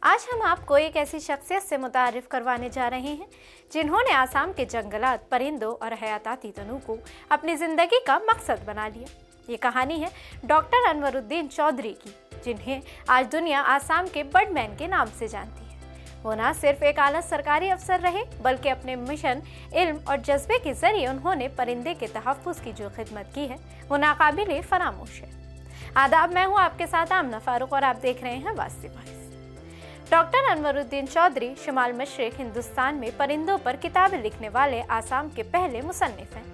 आज हम आपको एक ऐसी शख्सियत से मुतारिफ करवाने जा रहे हैं जिन्होंने आसाम के जंगलात, परिंदों और हयाताती तनू को अपनी ज़िंदगी का मकसद बना लिया। ये कहानी है डॉक्टर अनवरुद्दीन चौधरी की, जिन्हें आज दुनिया आसाम के बर्डमैन के नाम से जानती है। वो न सिर्फ एक आला सरकारी अफसर रहे, बल्कि अपने मिशन, इल्म और जज्बे के जरिए उन्होंने परिंदे के तहफ़्फ़ुज़ की जो खिदमत की है वो नाकाबिले फरामोश है। आदाब, मैं हूँ आपके साथ आमना फारूक और आप देख रहे हैं वास्ती वॉइस। डॉक्टर अनवरुद्दीन चौधरी शुमाल मशरिक हिंदुस्तान में परिंदों पर किताबें लिखने वाले आसाम के पहले मुसन्निफ हैं।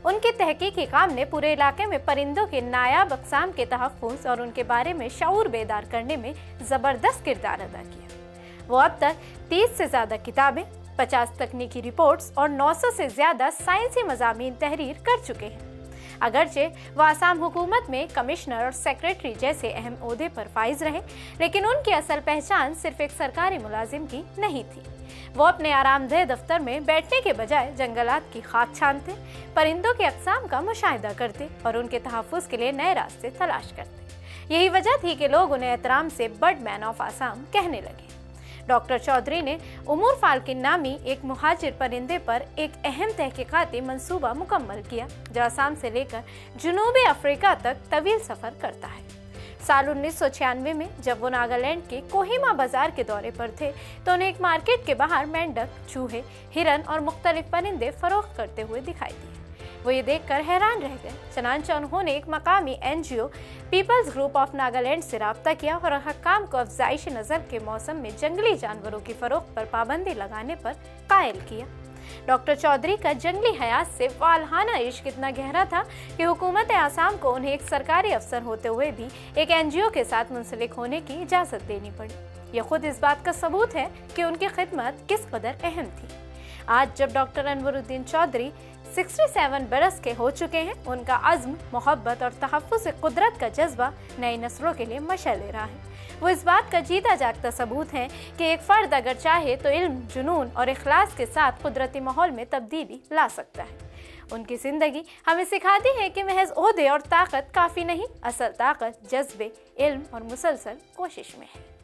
उनके तहकीकी काम ने पूरे इलाके में परिंदों के नायाब अक़साम के तहफ़्फ़ुज़ और उनके बारे में शऊर बेदार करने में ज़बरदस्त किरदार अदा किया। वो अब तक 30 से ज़्यादा किताबें, 50 तकनीकी रिपोर्ट्स और 900 से ज़्यादा साइंसी मज़ामीन तहरीर कर चुके हैं। अगरचे वो आसाम हुकूमत में कमिश्नर और सेक्रेटरी जैसे अहम ओहदे पर फाइज रहे, लेकिन उनकी असल पहचान सिर्फ एक सरकारी मुलाजिम की नहीं थी। वो अपने आरामदेह दफ्तर में बैठने के बजाय जंगलात की खाक छानते, परिंदों के अक़साम का मुशाहिदा करते और उनके तहफ़्फ़ुज़ के लिए नए रास्ते तलाश करते। यही वजह थी कि लोग उन्हें एहतराम से बर्डमैन ऑफ आसाम कहने लगे। डॉक्टर चौधरी ने उमूर फाल्किन नामी एक मुहाजिर परिंदे पर एक अहम तहकीकाती मंसूबा मुकम्मल किया, जो आसाम से लेकर जनूबी अफ्रीका तक तवील सफ़र करता है। साल 1996 में जब वो नागालैंड के कोहिमा बाजार के दौरे पर थे तो उन्हें एक मार्केट के बाहर मेंढक, चूहे, हिरन और मुख्तलिफ परिंदे फरोख्त करते हुए दिखाई दिए। वो ये देखकर हैरान रह गए। चनांचे उन्होंने एक मकामी NGO peoples group of Nagaland से रब्ता किया और हक्काम को अफ़ज़ाइश नज़र के मौसम में जंगली जानवरों की फ़रोख्त पर पाबंदी लगाने पर कायल किया। डॉक्टर चौधरी का जंगली हयात से वालहाना इश्क इतना गहरा था कि हुकूमत आसाम को उन्हें एक सरकारी अफसर होते हुए भी एक NGO के साथ मुंसलिक होने की इजाज़त देनी पड़ी। यह खुद इस बात का सबूत है कि उनकी खिदमत किस कदर अहम थी। आज जब डॉक्टर अनवरुद्दीन चौधरी 67 बरस के हो चुके हैं, उनका अज़्म, मोहब्बत और तहफ़्फ़ुज़ कुदरत का जज्बा नई नस्लों के लिए मशअल ले रहा है। वो इस बात का जीता जागता सबूत है कि एक फ़र्द अगर चाहे तो इल्म, जुनून और इखलास के साथ कुदरती माहौल में तब्दीली ला सकता है। उनकी ज़िंदगी हमें सिखाती है कि महज ओहदे और ताकत काफ़ी नहीं, असल ताकत जज्बे, इल्म और मुसलसल कोशिश में है।